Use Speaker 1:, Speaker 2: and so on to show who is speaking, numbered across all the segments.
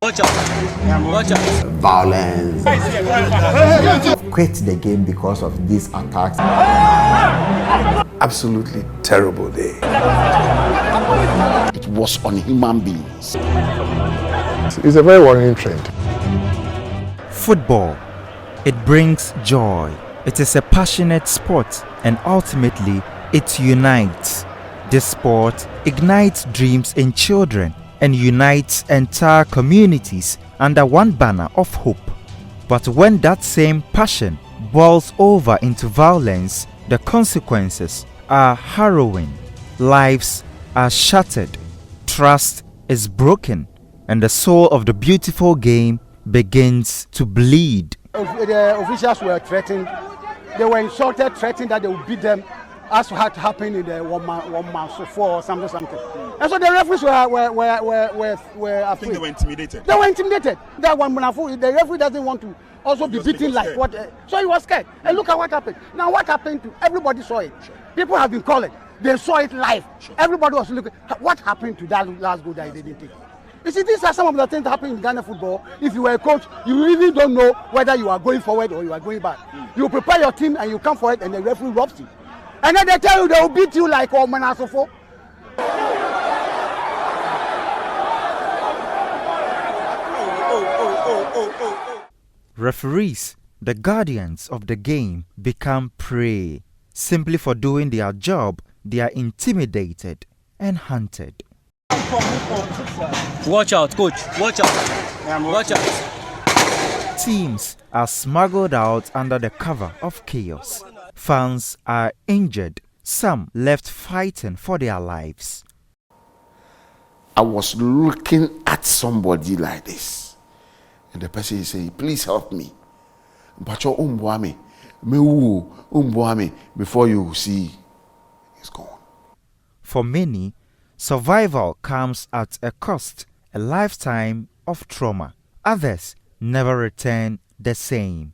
Speaker 1: Watch out. Watch out.
Speaker 2: Violence. Quit the game because of these attacks.
Speaker 3: Absolutely terrible day.
Speaker 4: It was on human beings.
Speaker 3: It's a very worrying trend.
Speaker 5: Football, it brings joy. It is a passionate sport and ultimately it unites. This sport ignites dreams in children and unites entire communities under one banner of hope. But when that same passion boils over into violence, the consequences are harrowing. Lives are shattered, trust is broken, and the soul of the beautiful game begins to bleed.
Speaker 6: The officials were threatened. They were insulted, threatened that they would beat them, as had happened in the one man so far or something. And so the referees were
Speaker 7: I think they were intimidated.
Speaker 6: They were intimidated. That one, the referee doesn't want to also be beaten like what. So he was scared. And look at what happened. Now what happened to everybody saw it. People have been calling. They saw it live. Everybody was looking. What happened to that last goal that they didn't take? You see, these are some of the things that happen in Ghana football. If you were a coach, you really don't know whether you are going forward or you are going back. You prepare your team and you come forward and the referee robs you. And then they tell you they will beat you like Omanasofo.
Speaker 5: Referees, the guardians of the game, become prey. Simply for doing their job, they are intimidated and hunted.
Speaker 1: Watch out, coach. Watch out. Watch out.
Speaker 5: Teams are smuggled out under the cover of chaos. Fans are injured, some left fighting for their lives.
Speaker 4: I was looking at somebody like this, and the person is saying, please help me. Before you see, it's gone.
Speaker 5: For many, survival comes at a cost, a lifetime of trauma. Others never return the same.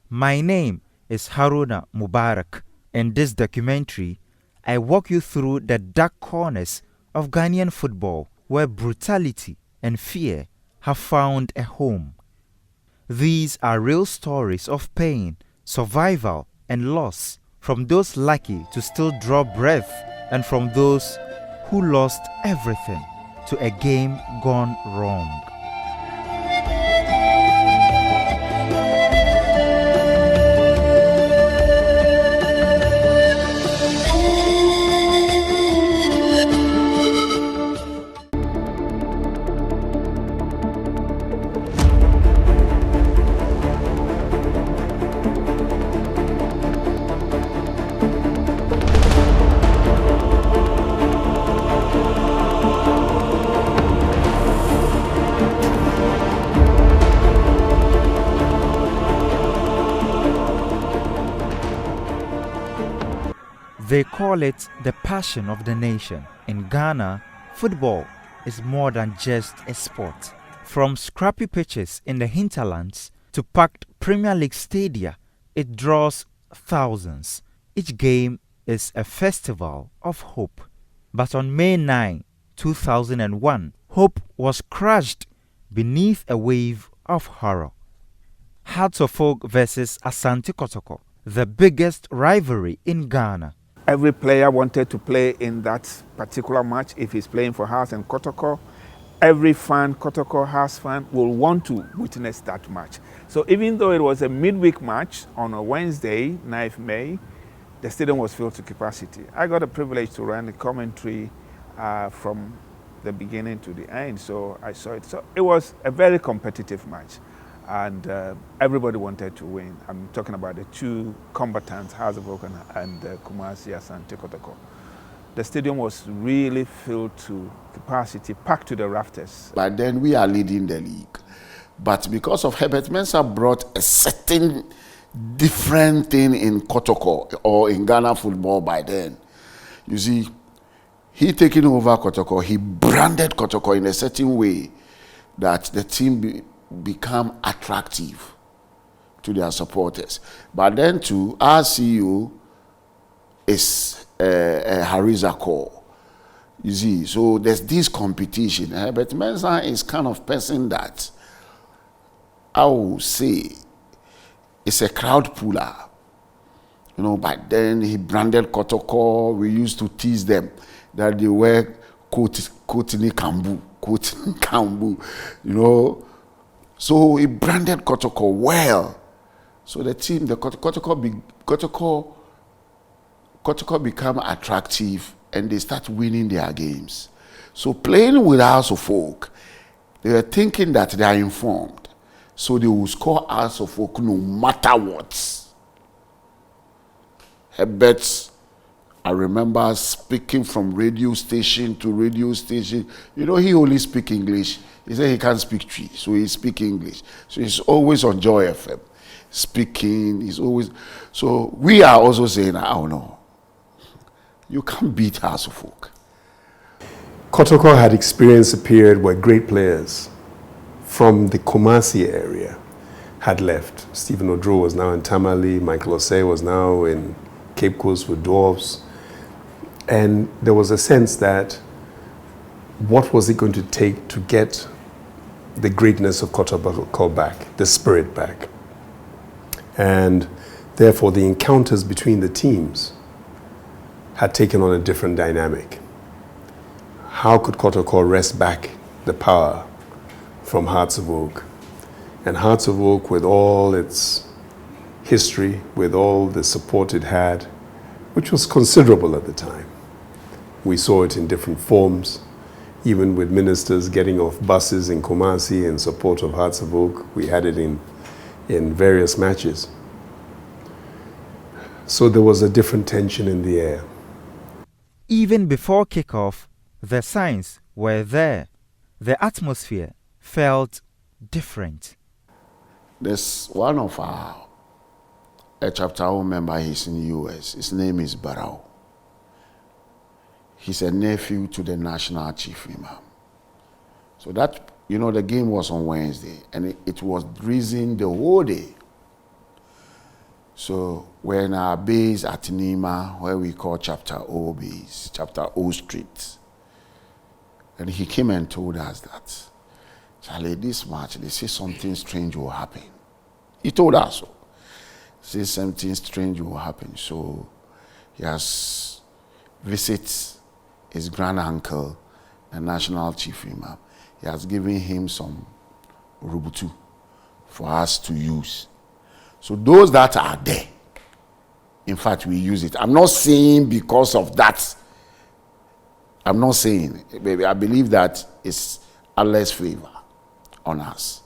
Speaker 5: My name is Haruna Mubarak. In this documentary, I walk you through the dark corners of Ghanaian football where brutality and fear have found a home. These are real stories of pain, survival, and loss from those lucky to still draw breath and from those who lost everything to a game gone wrong. They call it the passion of the nation. In Ghana, football is more than just a sport. From scrappy pitches in the hinterlands to packed Premier League stadia, it draws thousands. Each game is a festival of hope. But on May 9, 2001, hope was crushed beneath a wave of horror. Hearts of Oak versus Asante Kotoko, the biggest rivalry in Ghana.
Speaker 8: Every player wanted to play in that particular match if he's playing for Hearts and Kotoko. Every fan, Kotoko Hearts fan, will want to witness that match. So even though it was a midweek match on a Wednesday, 9th May, the stadium was filled to capacity. I got the privilege to run the commentary from the beginning to the end, so I saw it. So it was a very competitive match. And everybody wanted to win. I'm talking about the two combatants, Hearts of Oak and Kumasi Asante Kotoko. The stadium was really filled to capacity, packed to the rafters.
Speaker 4: But then we are leading the league. But because of Herbert Mensah brought a certain different thing in Kotoko or in Ghana football by then. You see, he taking over Kotoko, he branded Kotoko in a certain way that the team become attractive to their supporters. But then too, our CEO is Hariza Core. You see, so there's this competition. But Mensah is kind of person that I will say is a crowd puller. You know, back then he branded Kotoko. We used to tease them that they wear Kotini Kambu, you know. So he branded Kotoko well. So the team, the Kotoko become attractive and they start winning their games. So playing with House of Folk, they were thinking that they are informed. So they will score House of Folk no matter what. Herbert, I remember speaking from radio station to radio station. You know, he only speak English. He said he can't speak Twi, so he speak English. So he's always on Joy FM, speaking. He's always. So we are also saying, oh no, you can't beat House of Folk.
Speaker 3: Kotoko had experienced a period where great players from the Kumasi area had left. Stephen Odro was now in Tamale. Michael Osei was now in Cape Coast with Dwarfs. And there was a sense that what was it going to take to get the greatness of Kotoko back, the spirit back? And therefore the encounters between the teams had taken on a different dynamic. How could Kotoko wrest back the power from Hearts of Oak? And Hearts of Oak, with all its history, with all the support it had, which was considerable at the time. We saw it in different forms, even with ministers getting off buses in Kumasi in support of Hearts of Oak. We had it in various matches. So there was a different tension in the air.
Speaker 5: Even before kickoff, the signs were there. The atmosphere felt different.
Speaker 4: There's one of a chapter 1 member, he's in the US. His name is Barao. He's a nephew to the national chief imam. So that, you know, the game was on Wednesday and it was drizzling the whole day. So we're in our base at Nima, where we call chapter O base, chapter O street. And he came and told us that, Charlie, this match, they say something strange will happen. He told us so. Say something strange will happen. So he has visited his grand uncle, the national chief imam. He has given him some rubutu for us to use. So those that are there, in fact, we use it. I'm not saying because of that. I'm not saying. I believe that it's Allah's favor on us.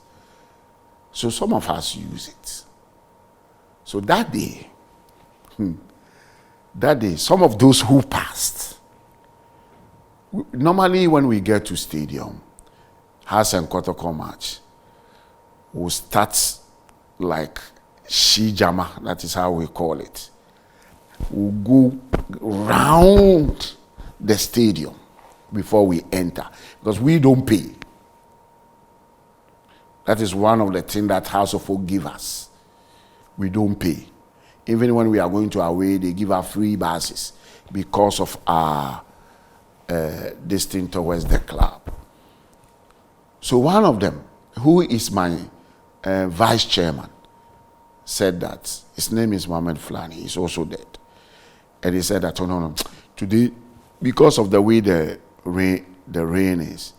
Speaker 4: So some of us use it. So that day, some of those who passed, normally when we get to stadium, House and Kotoko match, we'll start like Shijama, that is how we call it. We'll go round the stadium before we enter, because we don't pay. That is one of the things that House of Folk give us. We don't pay. Even when we are going to away, they give us free buses because of our distance towards the club. So one of them, who is my vice chairman, said that his name is Mohammed Flani. He's also dead. And he said that, oh, no, today, because of the way the rain is,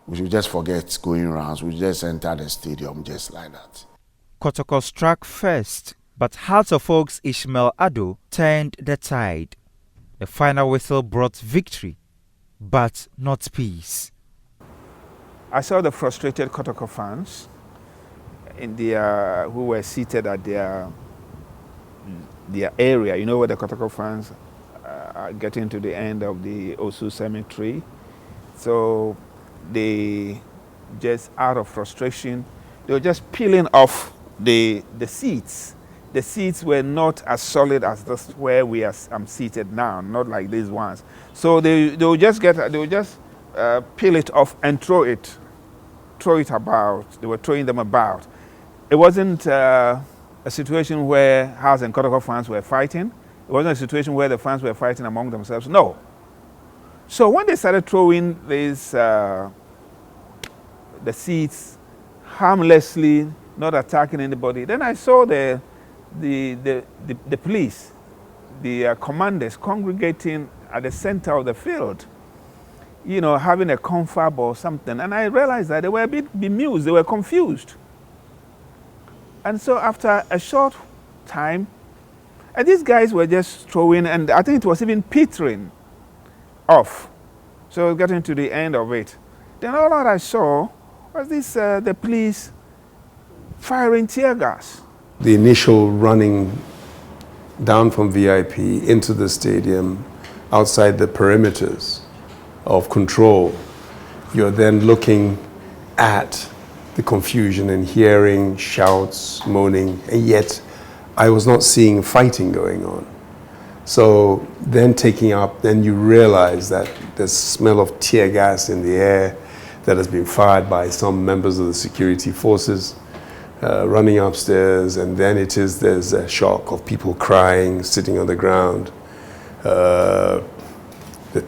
Speaker 4: we should just forget going rounds. We just enter the stadium just like that.
Speaker 5: Kotoko struck first, but Hearts of Oak's Ishmael Ado turned the tide. The final whistle brought victory, but not peace.
Speaker 8: I saw the frustrated Kotoko fans in who were seated at their area. You know where the Kotoko fans are getting to the end of the Osu Cemetery. So they just, out of frustration, they were just peeling off the seats. The seats were not as solid as this where I'm seated now, not like these ones. So they would just peel it off and throw it about. They were throwing them about. It wasn't a situation where House and Kotoko fans were fighting. It wasn't a situation where the fans were fighting among themselves. No. So when they started throwing these, the seeds harmlessly, not attacking anybody, then I saw the police, the commanders congregating at the center of the field, you know, having a confab or something. And I realized that they were a bit bemused, they were confused. And so after a short time, and these guys were just throwing, and I think it was even petering off. So getting to the end of it. Then all that I saw was this, the police firing tear gas.
Speaker 3: The initial running down from VIP into the stadium, outside the perimeters of control, you're then looking at the confusion and hearing shouts, moaning, and yet I was not seeing fighting going on. So then then you realize that the smell of tear gas in the air that has been fired by some members of the security forces running upstairs, and then there's a shock of people crying, sitting on the ground, the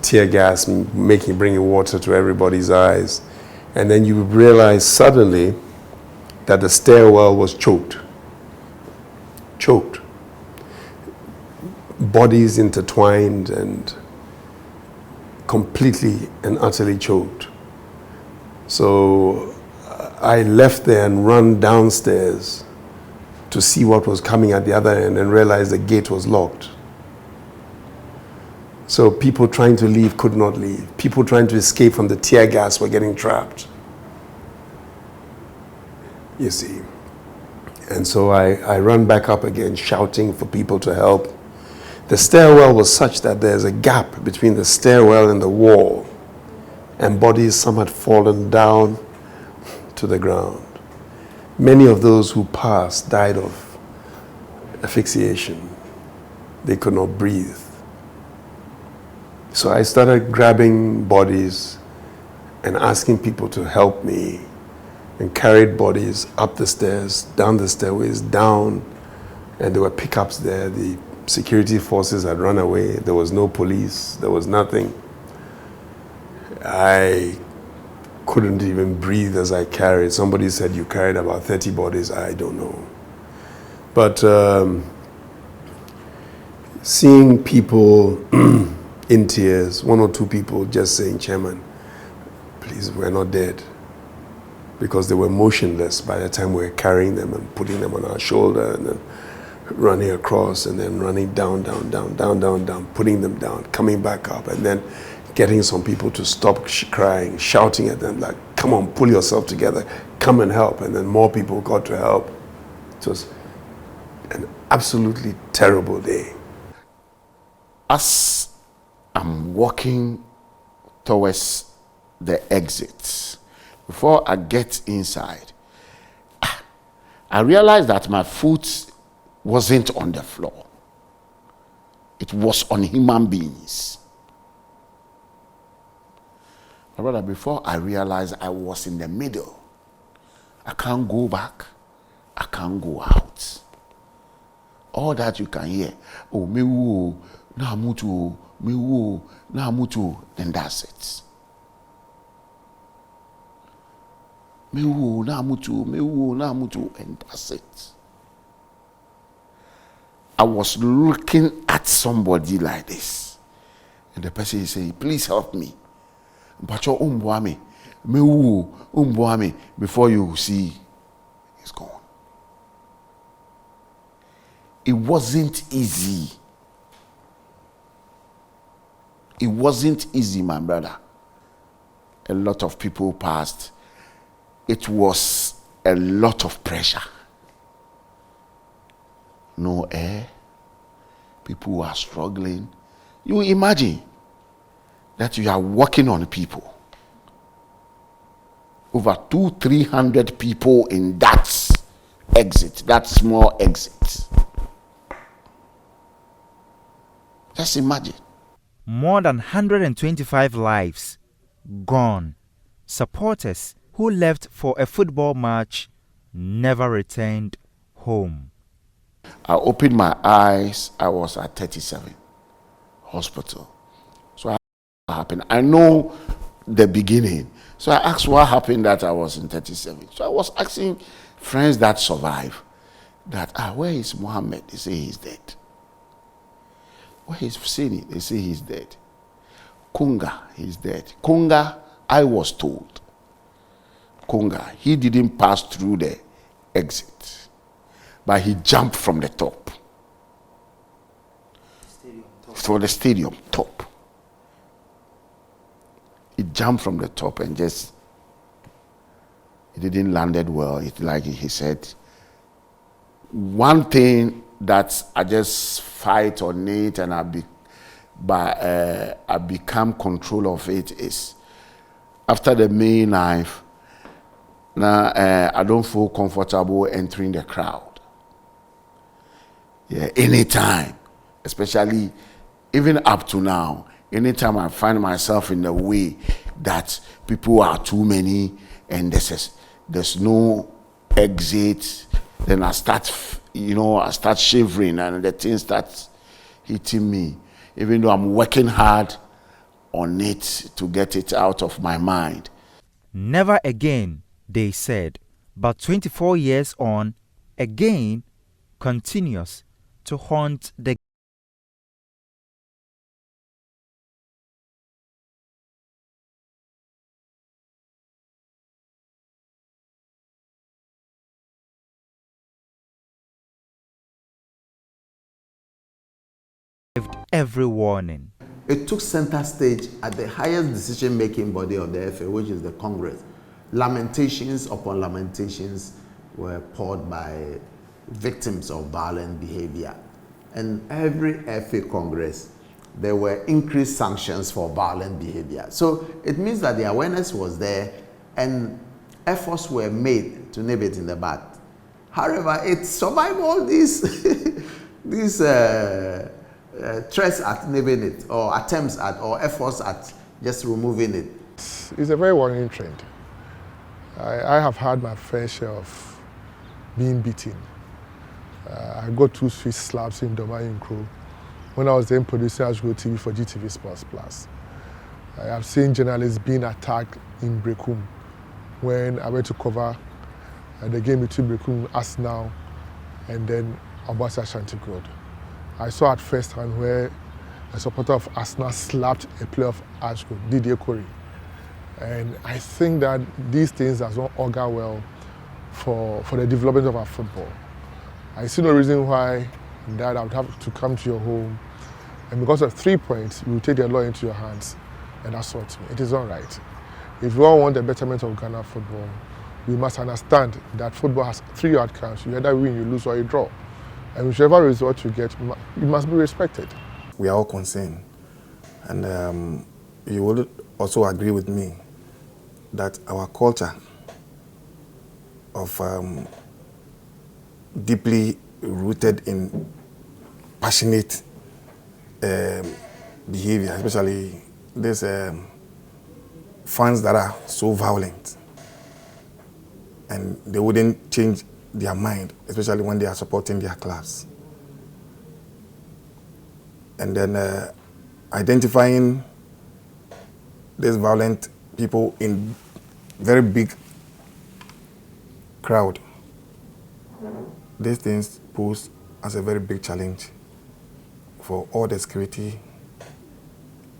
Speaker 3: tear gas bringing water to everybody's eyes, and then you realize suddenly that the stairwell was choked. Bodies intertwined and completely and utterly choked. So I left there and ran downstairs to see what was coming at the other end and realized the gate was locked. So people trying to leave could not leave. People trying to escape from the tear gas were getting trapped. You see. And so I ran back up again, shouting for people to help. The stairwell was such that there's a gap between the stairwell and the wall, and bodies, some had fallen down to the ground. Many of those who passed died of asphyxiation. They could not breathe. So I started grabbing bodies and asking people to help me, and carried bodies up the stairs, down the stairways, down, and there were pickups there. The security forces had run away. There was no police. There was nothing. I couldn't even breathe as I carried. Somebody said, you carried about 30 bodies. I don't know. But seeing people in tears, one or two people just saying, Chairman, please, we're not dead. Because they were motionless by the time we were carrying them and putting them on our shoulder and then running across and then running down, putting them down, coming back up, and then getting some people to stop crying, shouting at them like, come on, pull yourself together, come and help. And then more people got to help. It was an absolutely terrible day.
Speaker 4: As I'm walking towards the exit, before I get inside, I realized that my foot wasn't on the floor. It was on human beings. My brother, before I realized I was in the middle, I can't go back, I can't go out. All that you can hear, oh, me woo, na mutu, me woo, na mutu, and that's it. Me woo, na mutu, and that's it. I was looking at somebody like this, and the person is saying, please help me. But your me woo, before you see, it's gone. It wasn't easy. It wasn't easy, my brother. A lot of people passed. It was a lot of pressure. No air. People are struggling. You imagine that you are working on people. Over 200-300 people in that exit, that small exit. Just imagine.
Speaker 5: More than 125 lives gone. Supporters who left for a football match never returned home.
Speaker 4: I opened my eyes. I was at 37 hospital. So I happened happened. I know the beginning. So I asked what happened that I was in 37. So I was asking friends that survived that, where is Muhammad? They say he's dead. Where is Sini? They say he's dead. Kunga, he's dead. Kunga, I was told. Kunga, he didn't pass through the exit, but he jumped from the top. For the stadium top. He jumped from the top and just, he didn't landed well. It, like he said, one thing that I just fight on it and I become control of it is after the May 9th, now I don't feel comfortable entering the crowd. Yeah, anytime, especially even up to now, anytime I find myself in the way that people are too many and there's no exit, then I start shivering and the thing starts hitting me, even though I'm working hard on it to get it out of my mind.
Speaker 5: Never again, they said, but 24 years on, again continues to haunt the every warning.
Speaker 2: It took center stage at the highest decision-making body of the FA, which is the Congress. Lamentations upon lamentations were poured by victims of violent behavior. And every FA Congress, there were increased sanctions for violent behavior. So it means that the awareness was there and efforts were made to nip it in the bud. However, it survived all these, these threats at nipping it, or attempts at, or efforts at just removing it.
Speaker 7: It's a very worrying trend. I have had my fair share of being beaten. I got 2 Swiss slaps in Domain Crew when I was then producing Ashgo TV for GTV Sports Plus. I have seen journalists being attacked in Brekum when I went to cover the game between Brekum and Arsenal and then Obasa Ashanti Road. I saw at first hand where a supporter of Arsenal slapped a player of Ashgo, Didier Corey. And I think that these things does not augur well for the development of our football. I see no reason why that I would have to come to your home and because of 3 points, you will take the law into your hands and assault me. It is not right. If we all want the betterment of Ghana football, we must understand that football has 3 outcomes. You either win, you lose, or you draw. And whichever result you get, you must be respected.
Speaker 9: We are all concerned. And you will also agree with me that our culture of deeply rooted in passionate behavior, especially these fans that are so violent, and they wouldn't change their mind, especially when they are supporting their clubs. And then identifying these violent people in very big crowd, these things pose as a very big challenge for all the security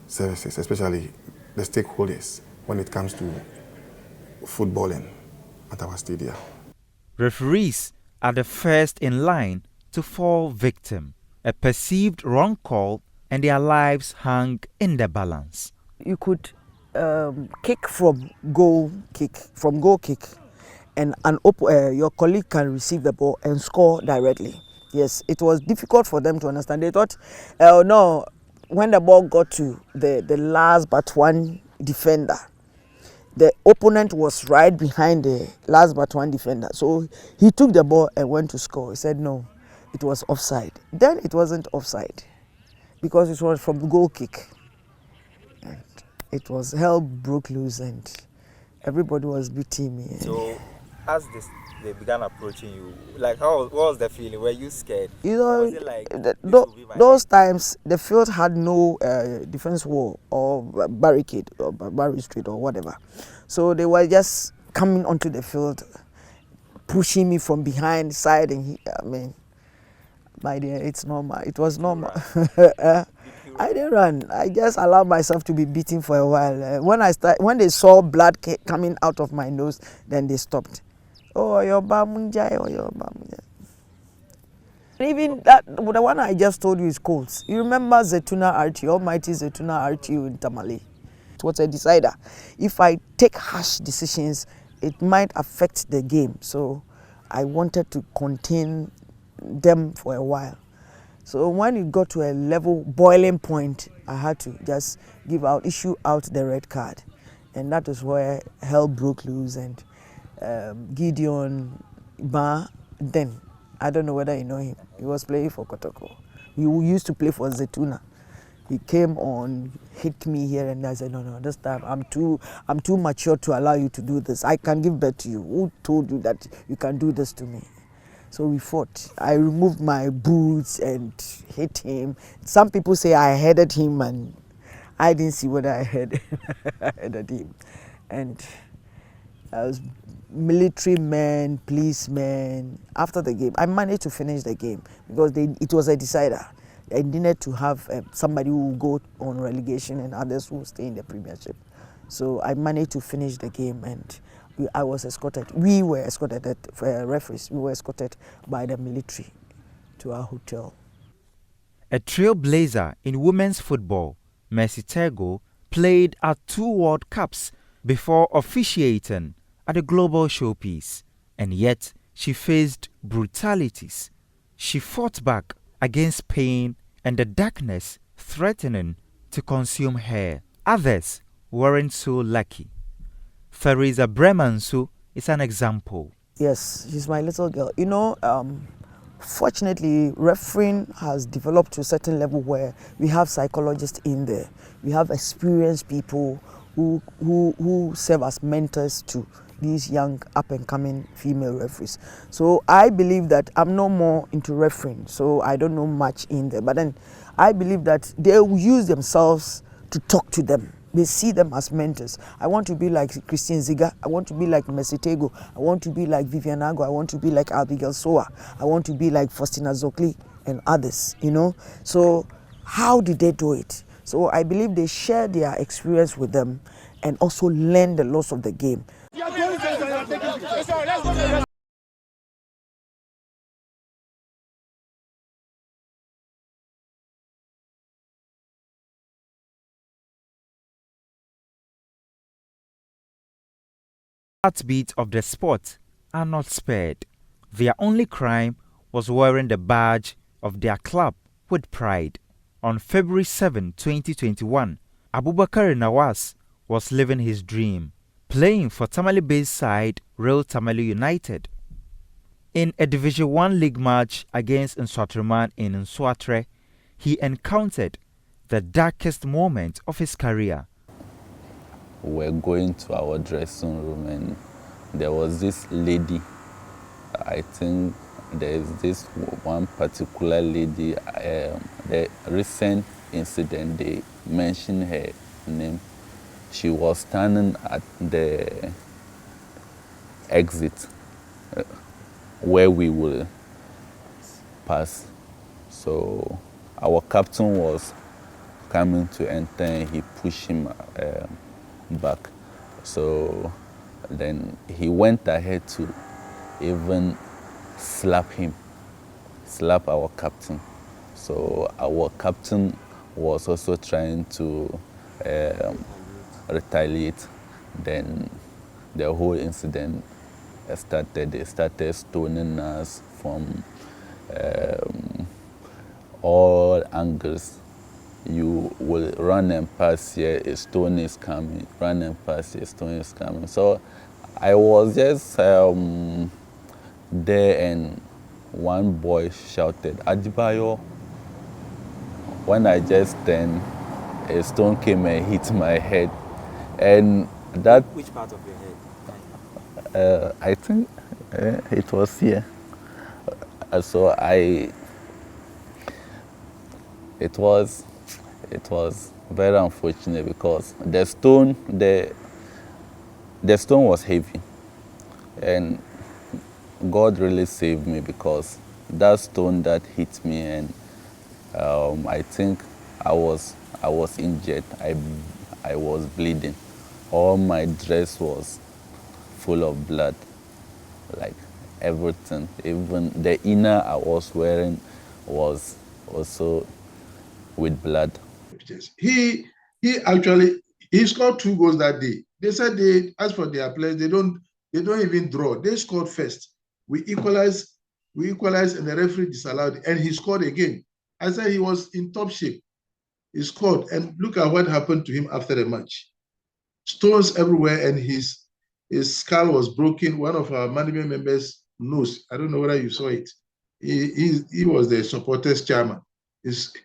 Speaker 9: services, especially the stakeholders when it comes to footballing at our stadium.
Speaker 5: Referees are the first in line to fall victim. A perceived wrong call and their lives hang in the balance.
Speaker 10: You could kick from goal kick, and your colleague can receive the ball and score directly. Yes, it was difficult for them to understand. They thought, no, when the ball got to the last but one defender, the opponent was right behind the last but one defender. So he took the ball and went to score. He said, no, it was offside. Then it wasn't offside because it was from goal kick. And it was hell broke loose and everybody was beating me.
Speaker 1: So
Speaker 5: as they began approaching you, like what was the feeling? Were you scared?
Speaker 10: You know,
Speaker 5: Was it like this will be my
Speaker 10: those
Speaker 5: end?
Speaker 10: times the field had no defense wall or barricade or barrier street or whatever, so they were just coming onto the field, pushing me from behind, side, and I mean, my dear, it's normal. It was normal. I didn't run. I just allowed myself to be beaten for a while. When they saw blood coming out of my nose, then they stopped. Oh, your bamunjai, oh, your bamunjai. Even that, the one I just told you is Colts. You remember Zetuna RTU, Almighty Zetuna RTU in Tamale? It was a decider. If I take harsh decisions, it might affect the game. So I wanted to contain them for a while. So when it got to a level boiling point, I had to just issue out the red card. And that is where hell broke loose, and Gideon Ba, then, I don't know whether you know him, he was playing for Kotoko. He used to play for Zetuna. He came on, hit me here, and I said, no, this time I'm too mature to allow you to do this. I can give birth to you. Who told you that you can do this to me? So we fought. I removed my boots and hit him. Some people say I headed him, and I didn't see whether I headed him. And I was military men, policemen. After the game, I managed to finish the game because it was a decider. I needed to have somebody who will go on relegation and others who will stay in the Premiership. So I managed to finish the game, and I was escorted. We were escorted, referees, we were escorted by the military to our hotel.
Speaker 5: A trailblazer in women's football, Mercy Tego played at 2 World Cups before officiating at a global showpiece, and yet she faced brutalities. She fought back against pain and the darkness threatening to consume her. Others weren't so lucky. Theresa Bremansu is an example.
Speaker 10: Yes, she's my little girl. You know, fortunately, refereeing has developed to a certain level where we have psychologists in there. We have experienced people who serve as mentors to these young up-and-coming female referees. So I believe that I'm no more into refereeing, so I don't know much in there. But then I believe that they will use themselves to talk to them. They see them as mentors. I want to be like Christine Ziga. I want to be like Mercy Tego. I want to be like Vivian Ago. I want to be like Abigail Soa. I want to be like Faustina Zokli and others, you know. So how did they do it? So I believe they share their experience with them and also learn the laws of the game.
Speaker 5: Heartbeat of the sport are not spared. Their only crime was wearing the badge of their club with pride. On February 7, 2021, Abubakar Nawaz was living his dream, playing for Tamale-based side Real Tamale United. In a Division 1 league match against Nswatreman in Nswatre, he encountered the darkest moment of his career.
Speaker 11: We were going to our dressing room, and there was this lady. I think there is this one particular lady, the recent incident, they mentioned her name. She was standing at the exit where we will pass. So our captain was coming to enter, and he pushed him back. So then he went ahead to even slap our captain. So our captain was also trying to retaliate. Then the whole incident started. They started stoning us from all angles. You will run and pass here, a stone is coming. Run and pass here, a stone is coming. So I was just there, and one boy shouted, "Ajibayo." When I just turned, a stone came and hit my head. And that...
Speaker 5: Which part of your head?
Speaker 11: I think it was here. So it was very unfortunate because the stone was heavy, and God really saved me because that stone that hit me, and I think I was injured. I was bleeding. All my dress was full of blood, like everything. Even the inner I was wearing was also with blood.
Speaker 12: He scored 2 goals that day. They said as for their players, they don't even draw. They scored first. We equalized, and the referee disallowed, and he scored again. I said he was in top shape. He scored, and look at what happened to him after the match. Stones everywhere, and his skull was broken. One of our management members' nose, I don't know whether you saw it. He was the supporters chairman.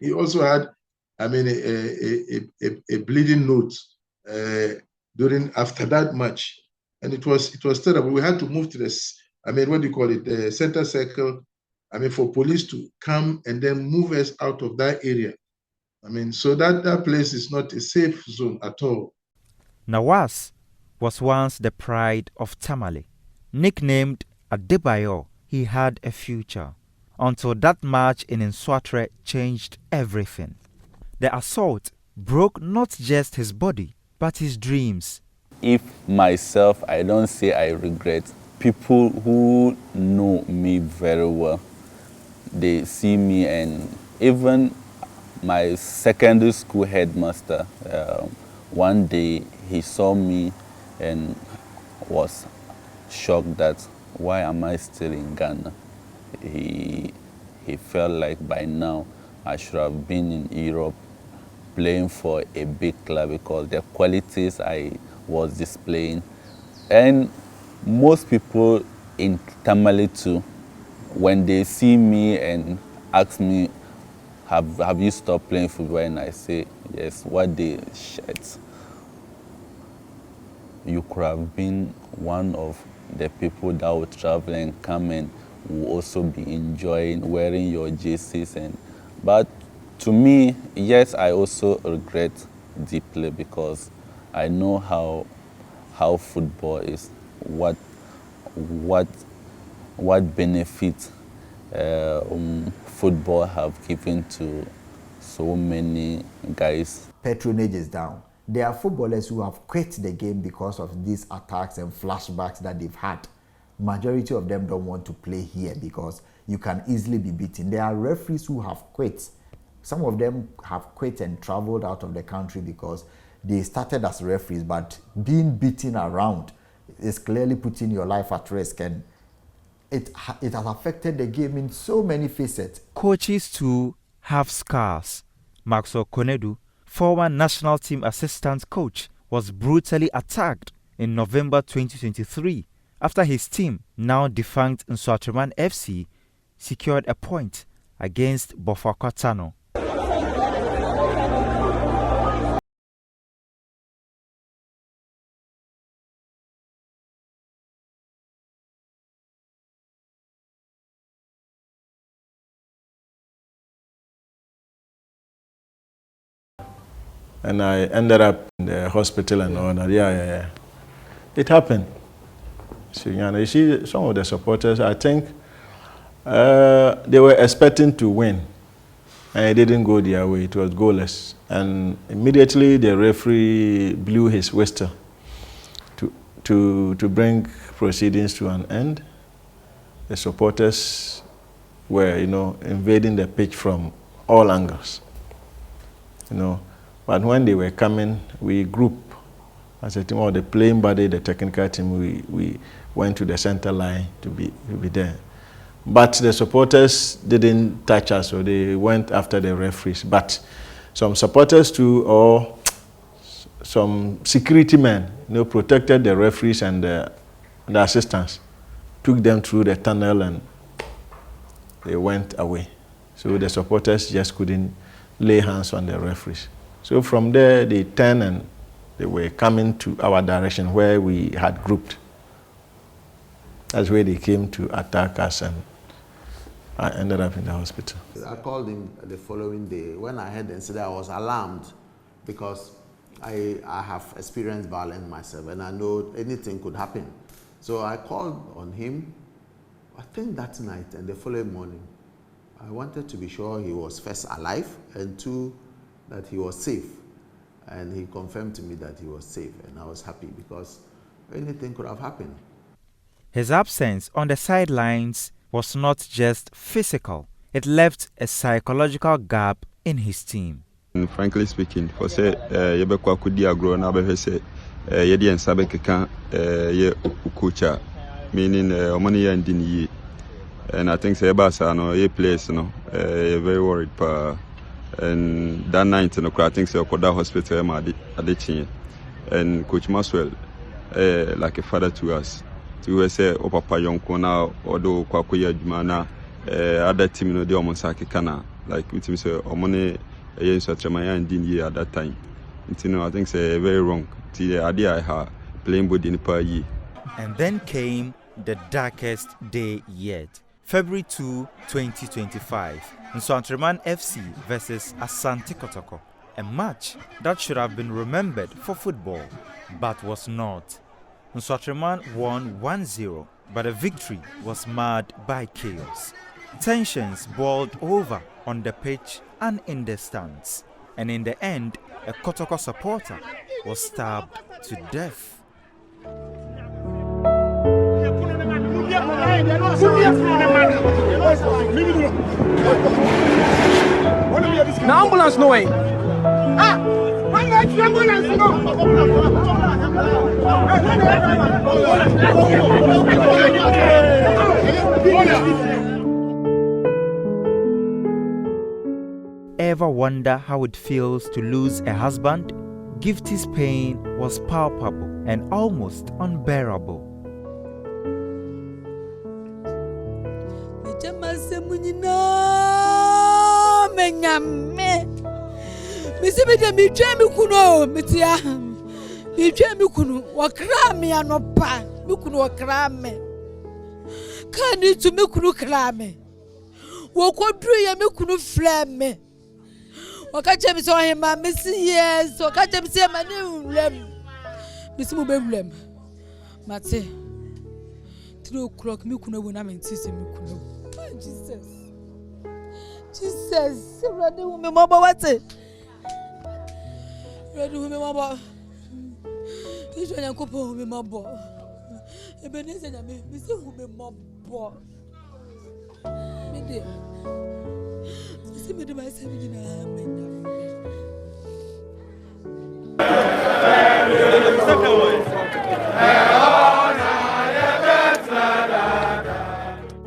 Speaker 12: He also had, I mean, a bleeding nose after that match, and it was terrible. We had to move to this. I mean, what do you call it? The center circle. I mean, for police to come and then move us out of that area. I mean, so that place is not a safe zone at all.
Speaker 5: Nawas was once the pride of Tamale. Nicknamed Adebayo, he had a future. Until that match in Nswatre changed everything. The assault broke not just his body, but his dreams.
Speaker 11: If myself, I don't say I regret. People who know me very well, they see me, and even my secondary school headmaster, one day he saw me and was shocked that why am I still in Ghana? He felt like by now I should have been in Europe playing for a big club because the qualities I was displaying. And most people in Tamale too, when they see me and ask me, have you stopped playing football? And I say, yes, what they shit. You could have been one of the people that would travel and come and will also be enjoying wearing your jerseys. But to me, yes, I also regret deeply because I know how football is, what benefit football have given to so many guys.
Speaker 2: Patronage is down. There are footballers who have quit the game because of these attacks and flashbacks that they've had. Majority of them don't want to play here because you can easily be beaten. There are referees who have quit. Some of them have quit and traveled out of the country because they started as referees, but being beaten around is clearly putting your life at risk, and it has affected the game in so many facets.
Speaker 5: Coaches too have scars. Maxwell Konedu, former national team assistant coach, was brutally attacked in November 2023 after his team, now defunct Nswatreman FC, secured a point against Bofakwatano.
Speaker 9: And I ended up in the hospital and all that. Yeah. It happened. So, you see, some of the supporters, I think they were expecting to win. And it didn't go their way. It was goalless. And immediately the referee blew his whistle to bring proceedings to an end. The supporters were, invading the pitch from all angles. But when they were coming, we grouped as a team, or the playing body, the technical team, we went to the center line to be there. But the supporters didn't touch us, so they went after the referees. But some supporters too, or some security men, protected the referees and the assistants, took them through the tunnel and they went away. So the supporters just couldn't lay hands on the referees. So from there, they turned and they were coming to our direction where we had grouped.
Speaker 13: That's where they came to attack us, and I ended up in the hospital.
Speaker 2: I called him the following day. When I heard the incident, I was alarmed because I have experienced violence myself and I know anything could happen. So I called on him, I think that night and the following morning. I wanted to be sure he was first alive and two, that he was safe. And he confirmed to me that he was safe, and I was happy because anything could have happened.
Speaker 5: His absence on the sidelines was not just physical, it left a psychological gap in his team.
Speaker 14: And frankly speaking, for say yebekwa kudi agro na be say yedi ensabe keka ye ukucha, meaning omani ya ndini yi. And I think say basa no ye place no very worried pa. And that night, I think so. Koda hospital, and Coach Maswell, like a father to us. To say, "Oh, Papa, young kona, although Kwakuya Jumana, other team no de Omonsaki kana, like with him say, Omone, yes, Chamaya and Dini at that time." I think say very wrong. The idea I had playing body in per year.
Speaker 5: And then came the darkest day yet. February 2, 2025, Nsantreman FC versus Asante Kotoko, a match that should have been remembered for football, but was not. Nsantreman won 1-0, but the victory was marred by chaos. Tensions boiled over on the pitch and in the stands, and in the end, a Kotoko supporter was stabbed to death.
Speaker 1: Now ambulance no way.
Speaker 5: Ever wonder how it feels to lose a husband? Gifty's pain was palpable and almost unbearable.
Speaker 15: Wakache mi so hema misi yes wakache mi se mani ulem misi mu be ulem mate 3 o'clock mi kuna wona menti se mi kuna Jesus ready hu me mabo wate ready hu me mabo ijo nya kopo hu me mabo ebeneze nya me se hu me mabo me de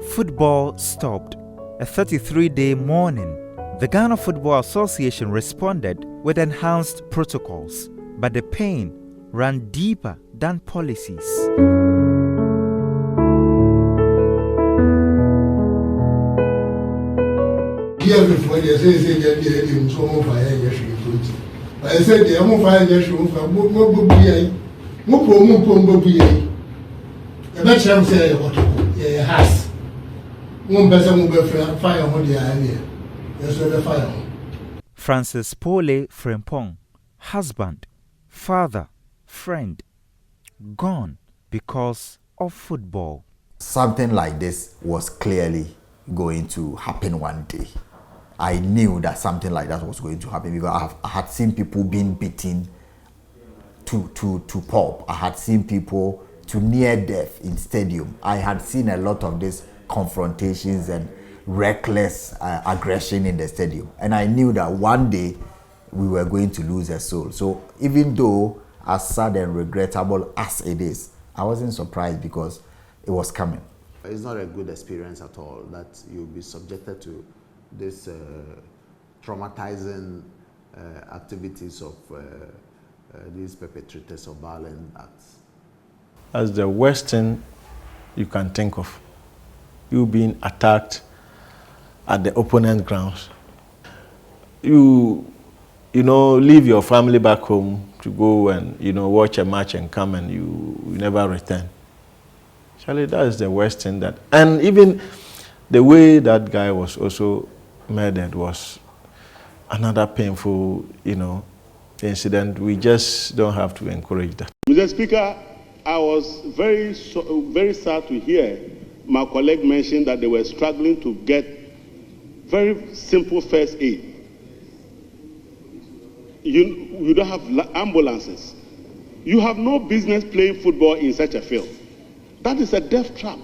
Speaker 5: Football stopped. A 33-day mourning. The Ghana Football Association responded with enhanced protocols, but the pain ran deeper than policies.
Speaker 16: Here before they say they so fire yes I said they am fire yes for mo bi mo bi e be chem say what has mo be say mo be fire mo dey area yes we fire.
Speaker 5: Francis Pooley Frimpong, husband, father, friend, gone because of football.
Speaker 17: Something like this was clearly going to happen one day. I knew that something like that was going to happen because I had seen people being beaten to pulp. I had seen people to near death in stadium. I had seen a lot of these confrontations and reckless aggression in the stadium. And I knew that one day we were going to lose a soul. So even though as sad and regrettable as it is, I wasn't surprised because it was coming.
Speaker 2: It's not a good experience at all that you'll be subjected to this traumatizing activities of these perpetrators of violent acts.
Speaker 13: That's the worst thing you can think of. You being attacked at the opponent's grounds. You leave your family back home to go and, watch a match and come and you never return. Actually, that is the worst thing that, and even the way that guy was also murdered was another painful, incident. We just don't have to encourage that.
Speaker 18: Mr. Speaker, I was very sad to hear my colleague mention that they were struggling to get very simple first aid. You don't have ambulances. You have no business playing football in such a field. That is a death trap.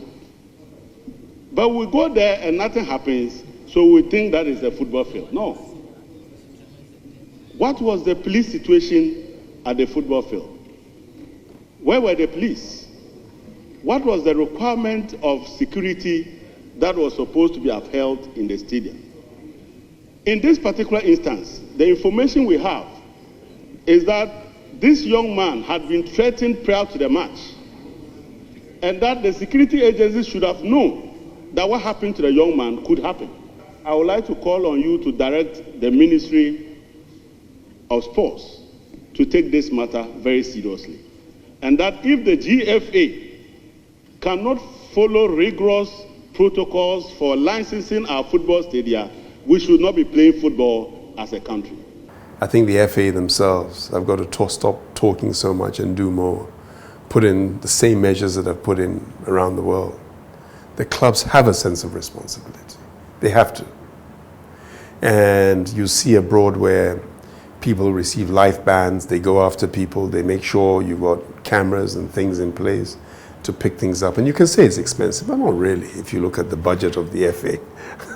Speaker 18: But we go there and nothing happens, so we think that is a football field. No. What was the police situation at the football field? Where were the police? What was the requirement of security that was supposed to be upheld in the stadium? In this particular instance, the information we have is that this young man had been threatened prior to the match, and that the security agencies should have known that what happened to the young man could happen. I would like to call on you to direct the Ministry of Sports to take this matter very seriously, and that if the GFA cannot follow rigorous protocols for licensing our football stadia, we should not be playing football as a country.
Speaker 3: I think the FA themselves have got to stop talking so much and do more. Put in the same measures that I've put in around the world. The clubs have a sense of responsibility. They have to. And you see abroad where people receive life bans, they go after people, they make sure you've got cameras and things in place to pick things up. And you can say it's expensive, but not really if you look at the budget of the FA,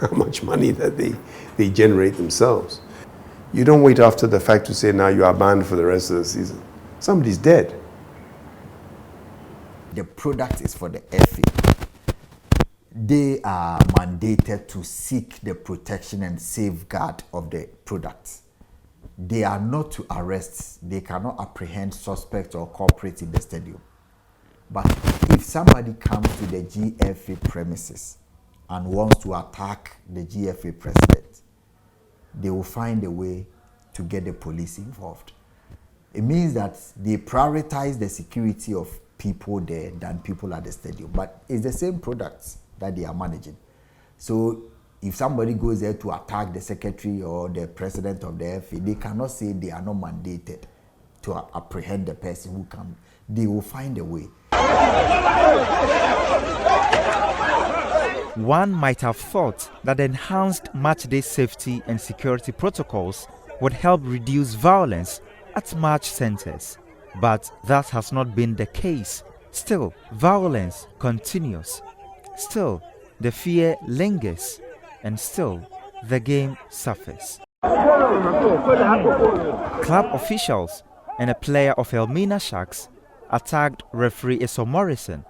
Speaker 3: how much money that they generate themselves. You don't wait after the fact to say now you are banned for the rest of the season. Somebody's dead.
Speaker 17: The product is for the FA. They are mandated to seek the protection and safeguard of the product. They are not to arrest. They cannot apprehend suspects or culprits in the stadium. But if somebody comes to the GFA premises and wants to attack the GFA president, they will find a way to get the police involved. It means that they prioritize the security of people there than people at the stadium. But it's the same products that they are managing. So if somebody goes there to attack the secretary or the president of the FA, they cannot say they are not mandated to apprehend the person who comes. They will find a way.
Speaker 5: One might have thought that enhanced matchday safety and security protocols would help reduce violence at match centers, but that has not been the case. Still, violence continues. Still, the fear lingers, and still, the game suffers. Club officials and a player of Elmina Sharks attacked referee Eso Morrison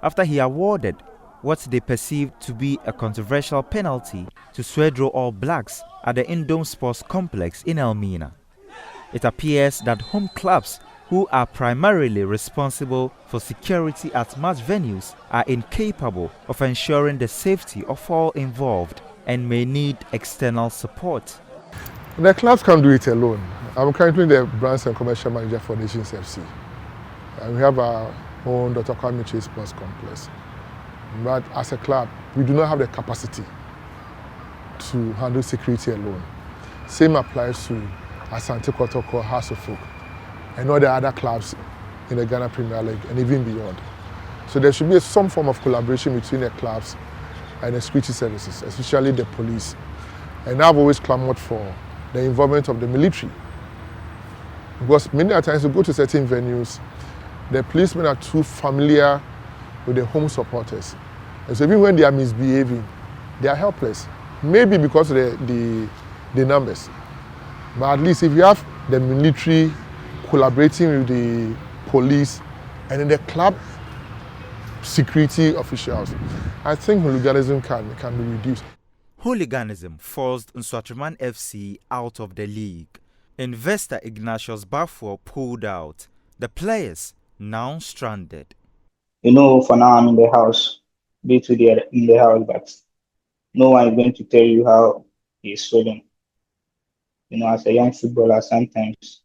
Speaker 5: after he awarded what they perceived to be a controversial penalty to Swedro All Blacks at the Indome Sports Complex in Elmina. It appears that home clubs who are primarily responsible for security at match venues are incapable of ensuring the safety of all involved and may need external support.
Speaker 7: The clubs can't do it alone. I'm currently the branch and commercial manager for Nations FC. And we have our own Dr. Kwame Chase Sports Complex. But as a club, we do not have the capacity to handle security alone. Same applies to Asante Kotoko, House of Folk, and all the other clubs in the Ghana Premier League and even beyond. So there should be some form of collaboration between the clubs and the security services, especially the police. And I've always clamored for the involvement of the military. Because many times you go to certain venues, the policemen are too familiar with the home supporters. And so even when they are misbehaving, they are helpless. Maybe because of the numbers. But at least if you have the military collaborating with the police and then the club security officials, I think hooliganism can be reduced.
Speaker 5: Hooliganism forced Nswatriman FC out of the league. Investor Ignatius Bafuo pulled out. The players now stranded.
Speaker 19: For now I'm in the house, in the house, but no one is going to tell you how he's feeling. As a young footballer, sometimes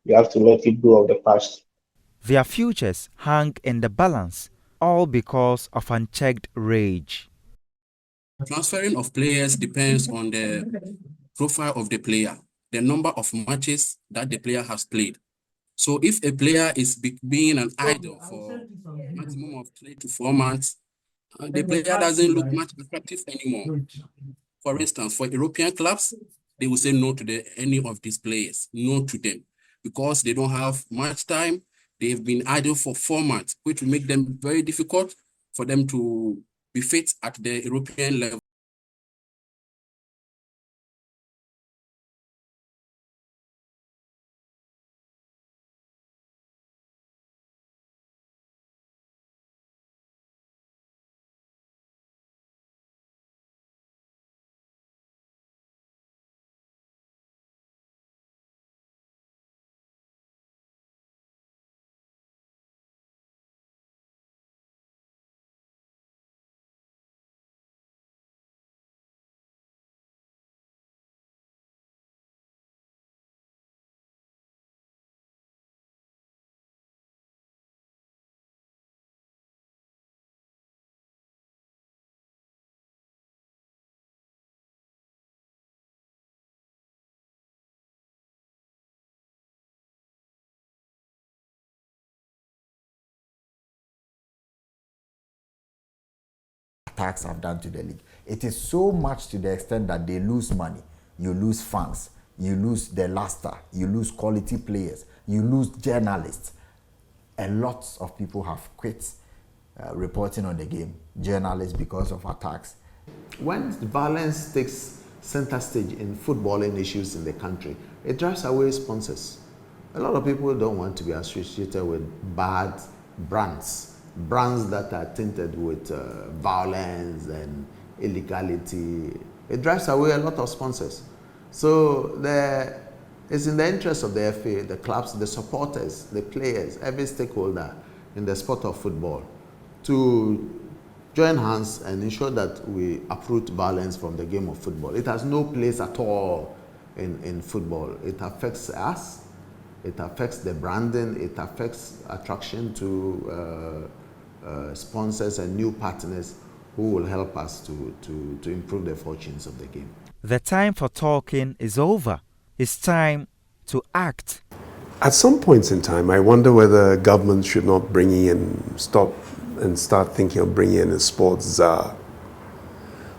Speaker 19: you have to let it go of the past.
Speaker 5: Their futures hang in the balance all because of unchecked rage.
Speaker 20: Transferring of players depends on the profile of the player, the number of matches that the player has played. So if a player is being an idol for a maximum of 3 to 4 months, the player doesn't look much attractive anymore. For instance, for European clubs, they will say no to any of these players, no to them, because they don't have much time. They've been idle for 4 months, which will make them very difficult for them to be fit at the European level.
Speaker 17: Attacks have done to the league. It is so much to the extent that they lose money. You lose fans, you lose the luster, you lose quality players, you lose journalists. A lot of people have quit reporting on the game, journalists, because of attacks.
Speaker 2: When violence takes center stage in footballing issues in the country, it drives away sponsors. A lot of people don't want to be associated with bad brands that are tainted with violence and illegality. It drives away a lot of sponsors. So it's in the interest of the FA, the clubs, the supporters, the players, every stakeholder in the sport of football to join hands and ensure that we uproot violence from the game of football. It has no place at all in football. It affects us, it affects the branding, it affects attraction to sponsors and new partners who will help us to improve the fortunes of the game.
Speaker 5: The time for talking is over. It's time to act.
Speaker 3: At some points in time, I wonder whether government should not start thinking of bringing in a sports czar.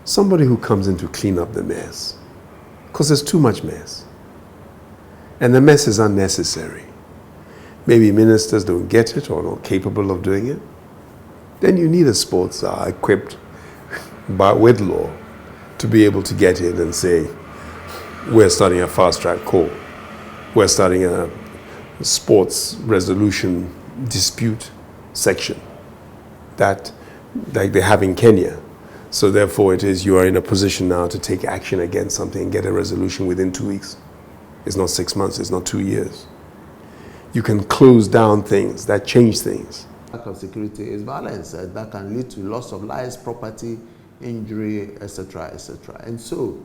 Speaker 3: Somebody who comes in to clean up the mess. Because there's too much mess. And the mess is unnecessary. Maybe ministers don't get it or not capable of doing it. Then you need a sports czar equipped with law to be able to get in and say, we're starting a fast-track court. We're starting a sports resolution dispute section that like they have in Kenya. So therefore it is you are in a position now to take action against something and get a resolution within 2 weeks. It's not 6 months, it's not 2 years. You can close down things that change things.
Speaker 2: Lack of security is violence that can lead to loss of lives, property, injury, etc., etc. And so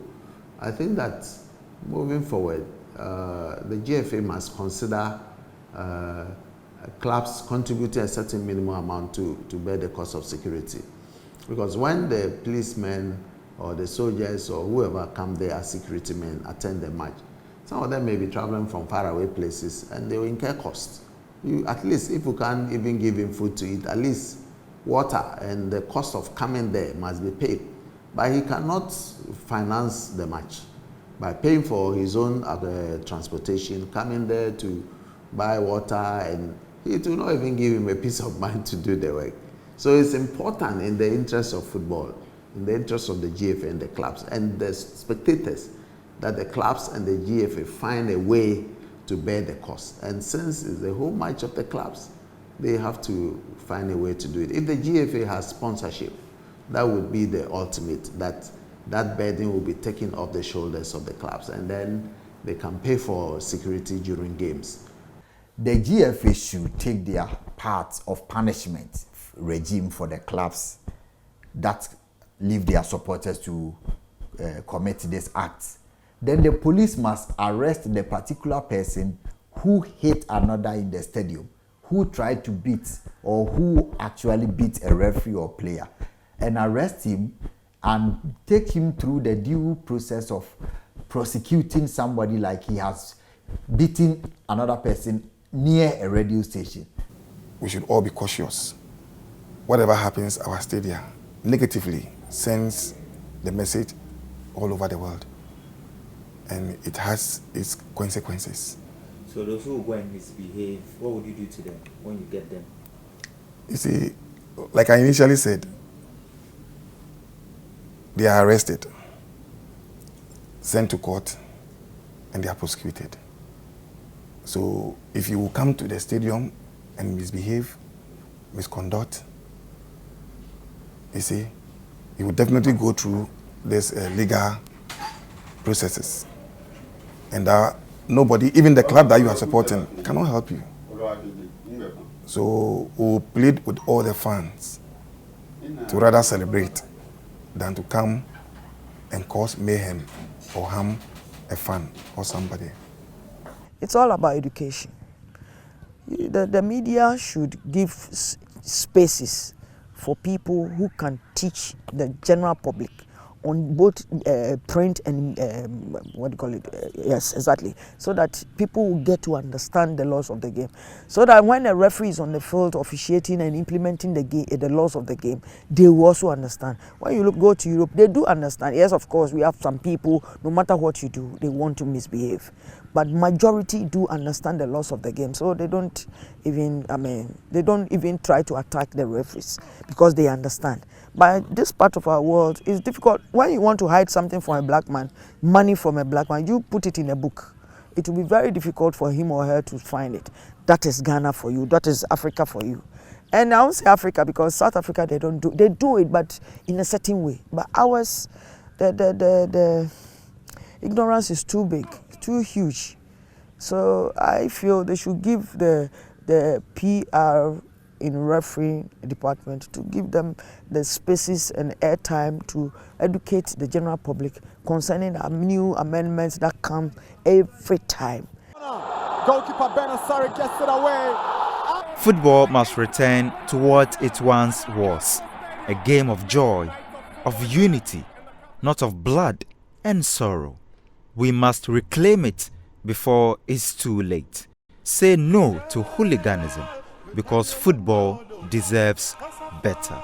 Speaker 2: I think that moving forward, the GFA must consider clubs contributing a certain minimum amount to bear the cost of security. Because when the policemen or the soldiers or whoever come there as security men attend the match, some of them may be traveling from faraway places and they will incur costs. At least if you can't even give him food to eat, at least water and the cost of coming there must be paid. But he cannot finance the match by paying for his own transportation, coming there to buy water, and it will not even give him a peace of mind to do the work. So it's important in the interest of football, in the interest of the GFA and the clubs and the spectators, that the clubs and the GFA find a way to bear the cost. And since it's the whole match of the clubs, they have to find a way to do it. If the GFA has sponsorship, that would be the ultimate, that burden will be taken off the shoulders of the clubs, and then they can pay for security during games.
Speaker 17: The GFA should take their part of punishment regime for the clubs that leave their supporters to commit these acts. Then the police must arrest the particular person who hit another in the stadium, who tried to beat or who actually beat a referee or player and arrest him and take him through the due process of prosecuting somebody like he has beaten another person near a radio station.
Speaker 9: We should all be cautious. Whatever happens at our stadium negatively sends the message all over the world, and it has its consequences.
Speaker 21: So those who go and misbehave, what would you do to them when you get them?
Speaker 9: You see, like I initially said, they are arrested, sent to court, and they are prosecuted. So if you come to the stadium and misbehave, misconduct, you see, you will definitely go through this legal processes. And nobody, even the club that you are supporting, cannot help you. So we'll plead with all the fans to rather celebrate than to come and cause mayhem or harm a fan or somebody.
Speaker 10: It's all about education. The media should give spaces for people who can teach the general public on both print and what do you call it? Yes, exactly. So that people will get to understand the laws of the game. So that when a referee is on the field officiating and implementing the laws of the game, they will also understand. When you go to Europe, they do understand. Yes, of course, we have some people, no matter what you do, they want to misbehave. But majority do understand the laws of the game, so they don't even, they don't even try to attack the referees because they understand. But this part of our world is difficult. When you want to hide something from a black man, money from a black man, you put it in a book. It will be very difficult for him or her to find it. That is Ghana for you. That is Africa for you. And I won't say Africa because South Africa, they do it, but in a certain way. But ours, the ignorance is too big, too huge. So I feel they should give the PR in referee department to give them the spaces and airtime to educate the general public concerning the new amendments that come every time.
Speaker 22: Goalkeeper Benasari gets it away.
Speaker 5: Football must return to what it once was, a game of joy, of unity, not of blood and sorrow. We must reclaim it before it's too late. Say no to hooliganism because football deserves better.